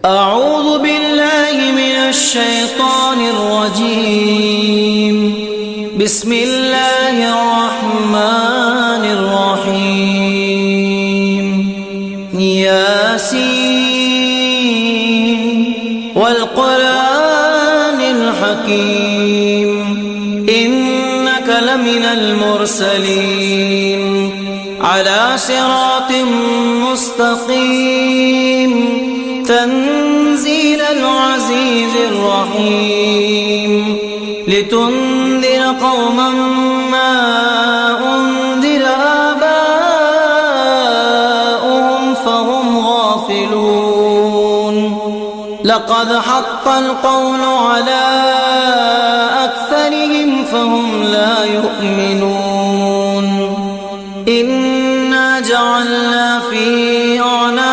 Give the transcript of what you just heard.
أعوذ بالله من الشيطان الرجيم. بسم الله الرحمن الرحيم. ياسين والقرآن الحكيم إنك لمن المرسلين على صراط مستقيم تنزيل العزيز الرحيم لتنذر قوما ما أنذر آباؤهم فهم غافلون. لقد حق القول على أكثرهم فهم لا يؤمنون. إنا جعلنا في أعناقهم